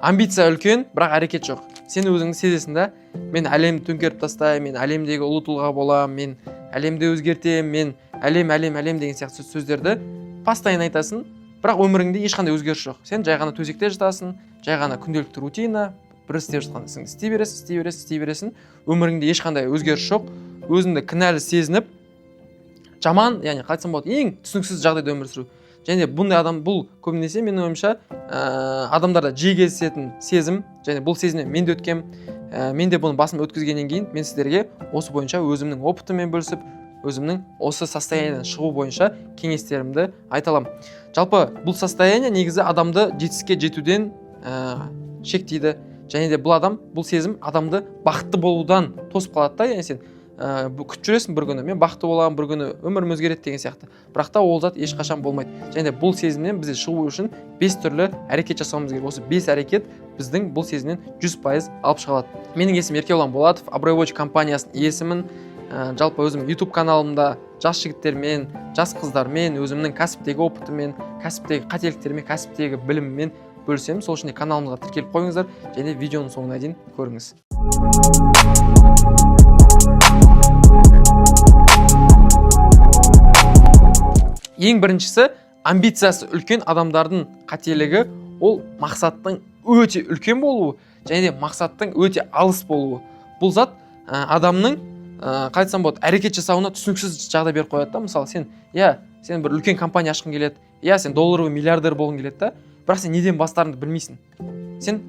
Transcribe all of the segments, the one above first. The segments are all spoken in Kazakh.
амбиция үлкен, бірақ әрекет жоқ. Сен өзіңді сезесің да, мен әлемді төңкеріп тастаймын, мен әлемдегі ұлы тұлға боламын, мен әлемді өзгертемін, мен әлем деген сияқты сөздерді постоянно айтасың, бірақ өміріңде ешқандай өзгеріс жоқ. Сен жай ғана төсекте жатасың, жай ғана күнделікті рутина, бір істеп жатқан ісіңді істей бересің, өміріңде ешқандай өзгеріс жоқ. Өзіңді кінәлі сезініп, жаман, яғни қалай айтсам болады, ең түсініксіз жағдайда өмір сүру. Және бұндай адам, бұл көбінесе менің ойымша адамдарда жиі кездесетін сезім, және бұл сезімнен мен де өткем, мен де бұны басым өткізгеннен кейін мен сіздерге осы бойынша өзімнің опытыммен бөлісіп, өзімнің осы состояниеден шығу бойынша кеңестерімді айта аламын. Жалпы бұл состояние негізі адамды жетістікке жетуден шектейді, және де бұл сезім адамды бақытты болудан тосып қалады да, яғни сен күтіп жүресің бір күні, мен бақытты боламын, бір күні өмірім өзгереді деген сияқты. Бірақ та ол зат ешқашан болмайды. Және де бұл сезімнен бізде шығу үшін 5 түрлі әрекет жасауымыз керек. Осы 5 әрекет біздің бұл сезімнен 100% алып шығады. Менің есімім Еркебұлан Болатов, Абройвоч компаниясының иесімін. Жалпы өзім YouTube каналымда жас жігіттермен, жас қыздармен, өзімнің кәсіптегі опытыммен, кәсіптегі қателіктермен, кәсіптегі біліммен бөлісемін. Сол үшін каналымызға тіркеліп қойыңыздар және видеоның соңына дейін көріңіз. Ең біріншісі, амбициясы үлкен адамдардың қателігі, ол мақсаттың өте үлкен болуы, және де мақсаттың өте алыс болуы. Бұл зат адамның қалай айтсам болады, әрекет жасауына түсініксіз жағдай беріп қояды да. Мысалы, сен бір үлкен компания ашқың келеді, сен долларовый миллиардер болғың келеді да, бірақ сен неден бастарыңды білмейсің. Сен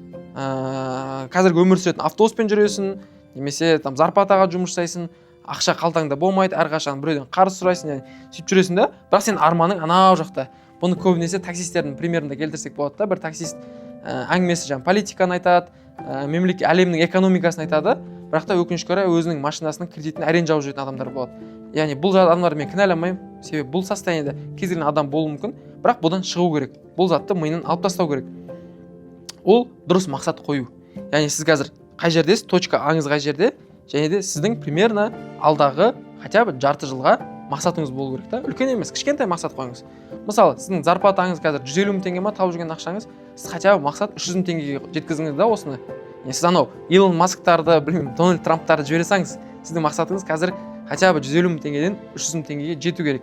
қазіргі өмір сүретін автобуспен жүресің, немесе зарплатаға жұмыс жасайсың, ақша қалтаңда болмайды, әрқашан біреуден қарыз сұрайсың, сөйтіп жүресің да, бірақ сен арманың анау жақта. Бұны көбінесе таксистердің примерінде келтірсек болады да. Бір таксист әңгімесі политиканы айтады, әлемнің экономикасын айтады, бірақ та өкінішке орай өзінің машинасының кредитін әрең жауып жүретін адамдар болады. Яғни бұл адамдарды мен кінәламаймын, себебі бұл состояниеде кез келген адам болуы мүмкін, бірақ бұдан шығу керек. Бұл затты миынан алып тастау керек. Ол дұрыс мақсат қою. Яғни сіз қазір қай жердесіз, точка аңыз қай жерде, және де сіздің примерно алдағы хотя бы жарты жылға мақсатыңыз болу керек та. Үлкен емес, кішкентай мақсат қойыңыз. Мысалы, сіздің зарплатаңыз қазір 150 мың теңге ма, тауып жүрген ақшаңыз, сіз хотя бы мақсат 300 мың теңгеге жеткізіңіз да осыны. Сіз анау Илон Масктарды, Дональд Трамптарды жібере салыңыз. Сіздің мақсатыңыз қазір хотя бы 150 мың теңгеден 300 мың теңгеге жету керек.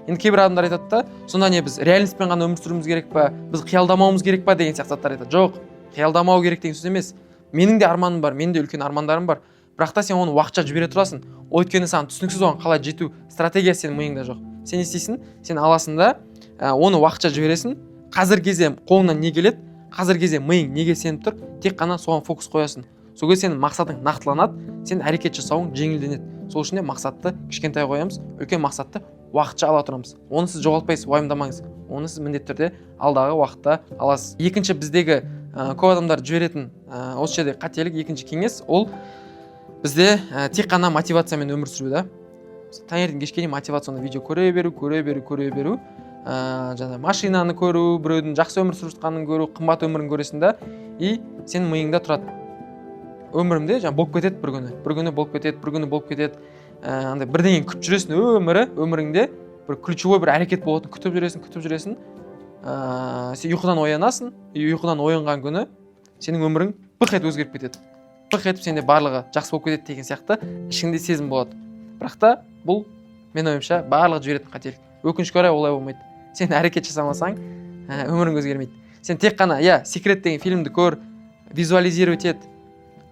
Енді кейбір адамдар айтады да, сонда не біз реальностьпен ғана өмір сүруіміз керек па, біз қиялдамауымыз керек па деген сияқты заттар айтады. Жоқ, қиялдамау керек деген сөз емес. Менің де арманым бар, менің де үлкен армандарым бар. Бірақ та сен оны уақытша жібере тұрасың. Өйткені саған түсініксіз оған қалай жету стратегиясы сенің миыңда жоқ. Сен не істейсің? Сен аласың да, оны уақытша жібересің. Қазіргі кезде қолыңнан не келеді? Қазіргі кезде миың неге сеніп тұр? Тек қана соған фокус қоясың. Сол кезде сенің мақсатың нақтыланады, сен әрекет жасауың жеңілденеді. Сол үшін де мақсатты кішкентай қоямыз, үлкен мақсатты уақытша ала тұрамыз. Оны сіз жоғалтпайсыз, уайымдамаңыз. Оны сіз міндетті түрде алдағы уақытта аласыз. Екінші біздегі көп адамдар жіберетін осы жерде қателік, екінші кеңес, ол бізде тек қана мотивациямен өмір сүру да. Таңертең кешке дейін мотивационный видео көре беру, жаңа машинаны көру, біреудің жақсы өмір сүріп жатқанын көру, қымбат өмірін көресің да, и сен миыңда тұрады. Өмірімде болып кетеді бір күні болып кетеді. Андай бірдеңе күтіп жүресің, өміріңде бір ключевой бір әрекет болатын күтіп жүресің. Сен ұйқыдан оянасың, ұйқыдан оянған күні сенің өмірің бық етіп өзгеріп кетеді. Бық етіп сенде барлығы жақсы болып кетеді деген сияқты ішіңде сезім болады. Бірақ та бұл мен ойымша барлығы жіберетін қателік. Өкінішке орай олай болмайды. Сен әрекет жасамасаң, өмірің өзгермейді. Сен тек қана секрет деген фильмді көр, визуализировать ет,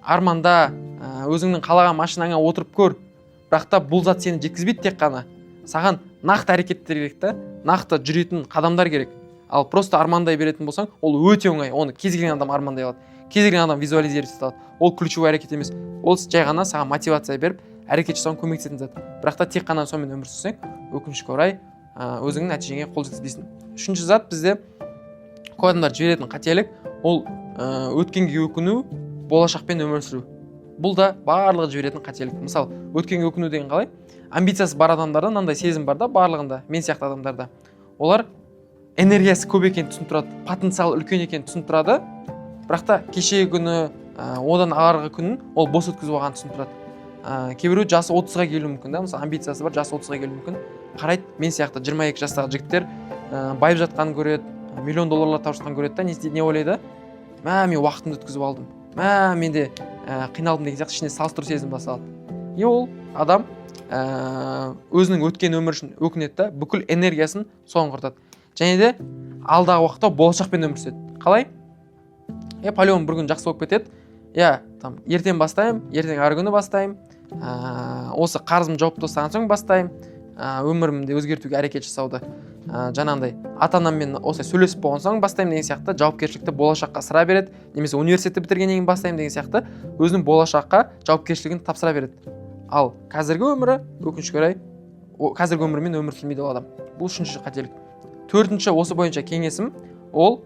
арманда, өзіңнің қалаған машинаңа отырып көр. Бірақ та бұл зат сені жеткізбейді тек қана. Саған нақты әрекеттер керек та, нақты жүретін қадамдар керек. Ал просто армандай беретін болсаң, ол өте оңай. Оны кез келген адам армандай алады. Кез келген адам визуализировать ете алады. Ол ключевой әрекет емес. Ол жай ғана саған мотивация беріп, әрекет жасауға көмектесетін зат. Бірақ та тек қана сонымен өмір сүрсең, өкінішке орай өзіңнің нәтижеңе қол жеткізбейсің. Үшінші зат бізде көп адамдар жіберетін қателік, ол өткенге өкіну, болашақпен өмір сүру. Бұл да барлығы жіберетін қателік. Мысалы, өткенге өкіну деген қалай? Амбициясы бар адамдарда мынандай сезім бар да, барлығында, мен сияқты адамдарда. Олар энергиясы көп екенін түсініп тұрады, потенциал үлкен екенін түсініп тұрады, бірақ та кешегі күні, одан арғы күнін ол бос өткізіп алғанын түсініп тұрады. Кейбіреу жасы 30-ға келуі мүмкін да, мысалы амбициясы бар, жасы 30-ға келуі мүмкін. Қарайды, мен сияқты 22 жастағы жігіттер байып жатқанын көреді, $1 миллион тауып жатқанын көреді да, не ойлайды? мен уақытымды өткізіп алдым, менде қиналдым деген сияқты ішіне салыстыру сезім басталады. И ол адам өзінің өткен өмір үшін өкінеді да, бүкіл энергиясын соған құртады. Және де алдағы уақытта болашақпен өмір сүреді. Қалай? По-любому бір күн жақсы болып кетеді. Ертең бастаймын, ертең ары күні бастаймын, осы қарызым жауап тастаған соң бастаймын, өмірімді өзгертуге әрекет жасауды, жаңағындай ата-анаммен осылай сөйлесіп болған соң бастаймын деген сияқты жауапкершілікті болашаққа сыра береді, немесе университетті бітіргеннен кейін бастаймын деген сияқты өзінің болашаққа жауапкершілігін тапсыра береді. Ал қазіргі өмірі, өкінішке орай, қазіргі өмірмен өмір сүрмейді ол адам. Бұл үшінші қателік. Төртінші осы бойынша кеңесім ол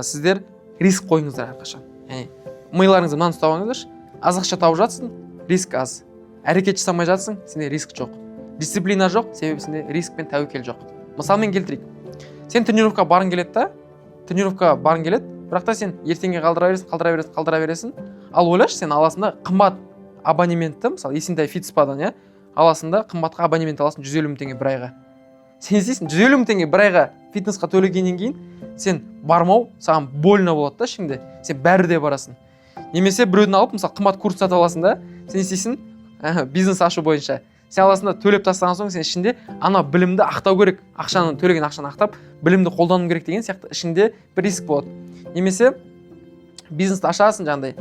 сіздер риск қойыңыздар әрқашан. Яғни миларыңызды мынаны ұстап алыңыздаршы. Аз ақша тауып жатсың, риск аз. Әрекет жасамай жатсың, сенде риск жоқ. Дисциплина жоқ, себебі сенде риск пен тәуекел жоқ. Мысалмен келтірейік. Сен тренировкаға барғың келеді, бірақ та сен ертеңге қалдыра бересің. Ал ойлашы, сен аласында қымбат абонементті, мысалы Есентай фитспадан, аласында қымбатқа абонемент аласың 150 мың теңге бір айға. Сен істейсің 150 мың теңге бір айға фитнесқа төлегеннен кейін сен бармау саған больно болады да ішіңде. Сен бәрі де барасың. Немесе біреудің алып, мысалы қымбат курс сатып аласың да, сен істейсің бизнес ашу бойынша. Сен аласында төлеп тастаған соң сен ішінде ана білімді ақтау керек, төлеген ақшаны ақтап, білімді қолдану керек деген сияқты ішінде бір риск болады. Немесе бизнесті ашасың жаңағыдай,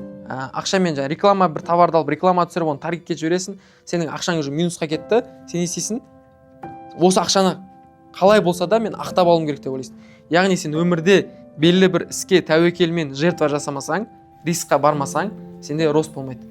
ақшамен реклама бір товарды алып, реклама түсіріп, оны таргетке жібересің, сенің ақшаң уже минусқа кетті, сен істейсің, осы ақшаны қалай болса да мен ақтап алуым керек деп ойлайсың. Яғни сен өмірде белгілі бір іске тәуекелмен жертва жасамасаң, рискқа бармасаң, сенде рост болмайды.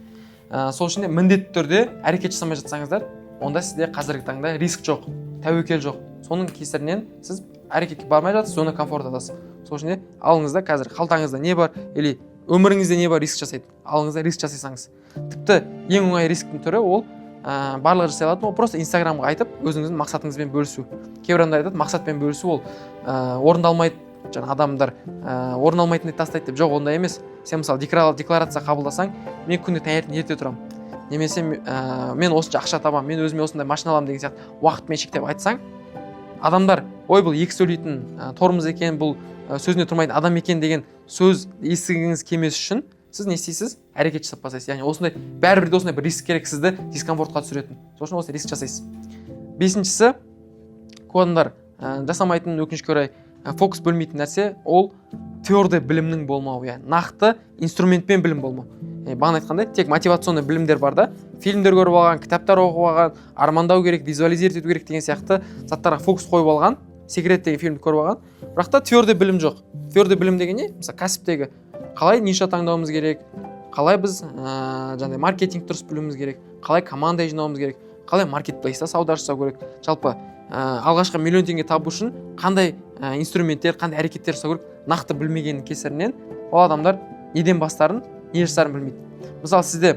Сол үшін де міндетті түрде әрекет жасамай жатсаңыздар, онда сізде қазіргі таңда риск жоқ, тәуекел жоқ. Соның кесірінен сіз әрекетке бармай жатсыз, зона комфортадасыз. Сол үшін де алыңызда қазір қалтаңызда не бар, или өміріңізде не бар риск жасайды. Алыңызда риск жасайсаңыз. Тіпті ең оңай рисктің түрі ол барлығы жасай алатын, ол просто Инстаграмға айтып, өзіңіздің мақсатыңызбен бөлісу. Кейбір адамдар айтады, мақсатпен бөлісу ол орындалмайды, адамдар орындалмайтынды тастайды деп. Жоқ, ондай емес. Сен мысалы декларация қабылдасаң, мен күнде таңертең ерте тұрамын. Немесе мен осынша ақша табамын, мен өзіме осындай машина аламын деген сияқты уақытмен шектеп айтсаң, адамдар, ой, бұл екі сөйлейтін тормыз екен, бұл сөзіне тұрмайтын адам екен деген сөз естігіңіз келмес үшін сіз не істейсіз? Әрекет жасап бастайсыз. Яғни осындай бәрібір де осындай бір риск керек, сізді дискомфортқа түсіретін. Сол үшін осы риск жасайсыз. Бесіншісі, көп адамдар жасамайтын, өкінішке орай фокус бөлмейтін нәрсе ол твердый білімнің болмауы, яғни нақты инструментпен білім болмау. Бағана айтқандай, тек мотивационный білімдер бар да, фильмдер көріп алған, кітаптар оқып алған, армандау керек, визуализировать ету керек деген сияқты заттарға фокус қойып алған, секрет деген фильмді көріп алған. Бірақ та твердый білім жоқ. Твердый білім деген не? Мысалы, кәсіптегі қалай ниша таңдауымыз керек, қалай біз маркетинг дұрыс білуіміз керек, қалай команда жинауымыз керек, қалай маркетплейста сауда жасау керек. Жалпы алғашқы миллион теңге табу үшін қандай инструменттер, қандай әрекеттер жасау керек, нақты білмегеннің кесірінен ол адамдар неден бастарын, не жасарын білмейді. Мысалы, сізде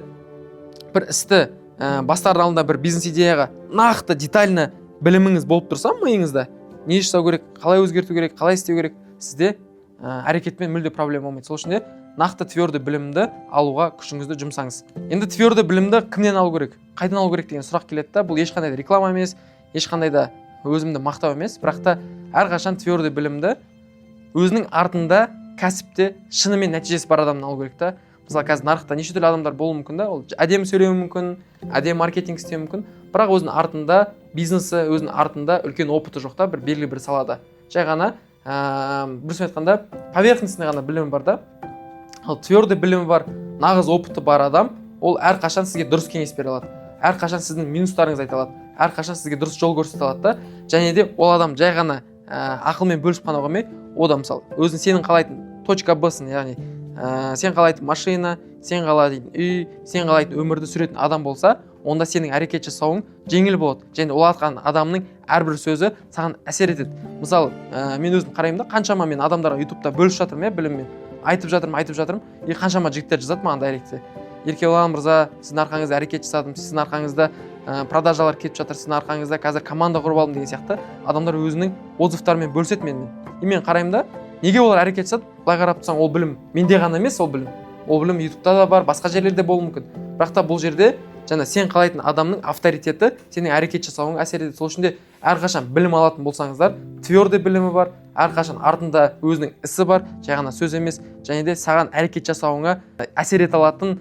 бір істі бастардың алдында бір бизнес идеяға нақты детально біліміңіз болып тұрса, миыңызда не жасау керек, қалай өзгерту керек, қалай істеу керек, сізде әрекетпен мүлде проблема болмайды. Сол үшін де нақты твердый білімді алуға күшіңізді жұмсаңыз. Енді твердый білімді кімнен алу керек, қайдан алу керек деген сұрақ келеді да. Бұл ешқандай да реклама емес, ешқандай да өзімді мақтау емес, бірақ та әрқашан твердый білімді өзінің артында кәсіпте шынымен нәтижесі бар адамнан алу керек та. Мысалы, қазір нарықта неше түрлі адамдар болуы мүмкін да, ол әдемі сөйлеуі мүмкін, әдемі маркетинг істеуі мүмкін, бірақ өзінің артында бизнесі, өзінің артында үлкен опыты жоқ та, бір белгілі бір салада. Жай ғана дұрыс айтқанда поверхностный ғана білімі бар да. Ал твердый білімі бар, нағыз опыты бар адам, ол әрқашан сізге дұрыс кеңес бере алады. Әрқашан сіздің минустарыңызды айта алады. Әрқашан сізге дұрыс жол көрсете алады да. Және де ол адам жай ғана ақылмен бөлісіп қана қоймай, одан мысалы өзің сенің қалайтын точка Б-сын, яғни сен қалайтын машина, сен қалайтын үй, сен қалайтын өмірді сүретін адам болса, онда сенің әрекет жасауың жеңіл болады. Және ол атқан адамның әрбір сөзі саған әсер етеді. Мысалы, мен өзім қараймын да, қаншама мен адамдарға ютубта бөлісіп жатырмын, біліммен айтып жатырмын, и қаншама жігіттер жазады маған дайректте. Еркебұлан мырза, сіздің арқаңызда әрекет жасадым, сіздің арқаңызда продажалар кетіп жатыр, сіздің арқаңызда қазір команда құрып алдым деген сияқты адамдар өзінің отзывтарымен бөліседі менімен. И мен қараймын да, неге олар әрекет жасады? Былай қарап тұрсаң, ол білім менде ғана емес, ол білім. Ол білім ютубта да бар, басқа жерлерде болуы мүмкін. Бірақ та бұл жерде жаңа сен қалайтын адамның авторитеті сенің әрекет жасауыңа әсер етеді. Сол үшін де әрқашан білім алатын болсаңыздар, твердый білімі бар, әрқашан артында өзінің ісі бар, жай ғана сөз емес, және де саған әрекет жасауыңа әсер ете алатын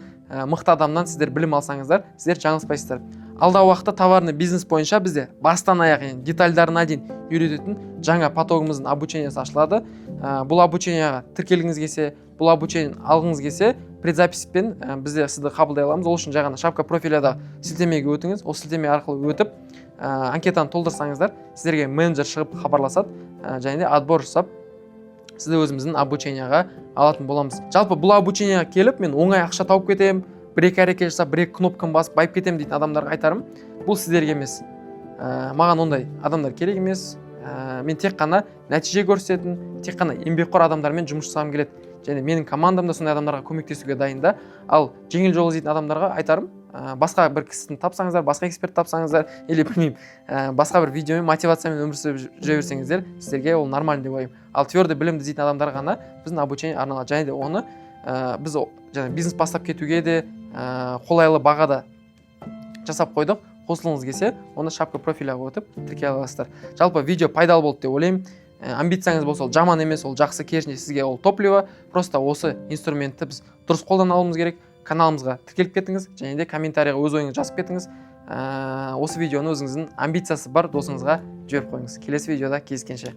мықты адамнан сіздер білім алсаңыздар, сіздер жаңылыспайсыздар. Алдағы уақытта товарный бизнес бойынша бізде бастан аяқ детальдарына дейін үйрететін жаңа потогымыздың обучениесі ашылады. Бұл обученияға тіркелгіңіз келсе, бұл обучениені алғыңыз келсе, предзаписпен бізде сізді қабылдай аламыз. Ол үшін жай ғана шапка профиляда сілтемеге өтіңіз. Ол сілтеме арқылы өтіп, анкетаны толтырсаңыздар, сіздерге менеджер шығып хабарласады, және де отбор жасап, сізді өзіміздің обученияға алатын боламыз. Жалпы бұл обученияға келіп, мен оңай ақша тауып кетем, бір-екі әрекет жасап, бір-екі кнопканы басып байып кетем дейтін адамдарға айтарым, бұл сіздерге емес. Маған ондай адамдар керек емес. Мен тек қана нәтиже көрсететін, тек қана еңбекқор адамдармен жұмыс жасағым келеді. Және менің командам да сондай адамдарға көмектесуге дайында. Ал жеңіл жол іздейтін адамдарға айтарым, басқа бір кісіні тапсаңыздар, басқа эксперт тапсаңыздар, или білмеймін, басқа бір видеомен, мотивациямен өмір сүріп жүре берсеңіздер, сіздерге ол нормально деп ойлаймын. Ал твердо білімді іздейтін адамдарға ғана біздің обучение арналады. Және де оны біз бизнес бастап кетуге де қолайлы бағада жасап қойдық. Қосылыңыз келсе, оны шапка профиляға өтіп тіркей аласыздар. Жалпы видео пайдалы болды деп ойлаймын. Амбицияңыз болса, ол жаман емес, ол жақсы, керісінше сізге ол топливо. Просто осы инструментті біз дұрыс қолдана алуымыз керек. Каналымызға тіркеліп кетіңіз, және де комментарийға өз ойыңызды жазып кетіңіз. Осы видеоны өзіңіздің амбициясы бар досыңызға жіберіп қойыңыз. Келесі видеода кездескенше.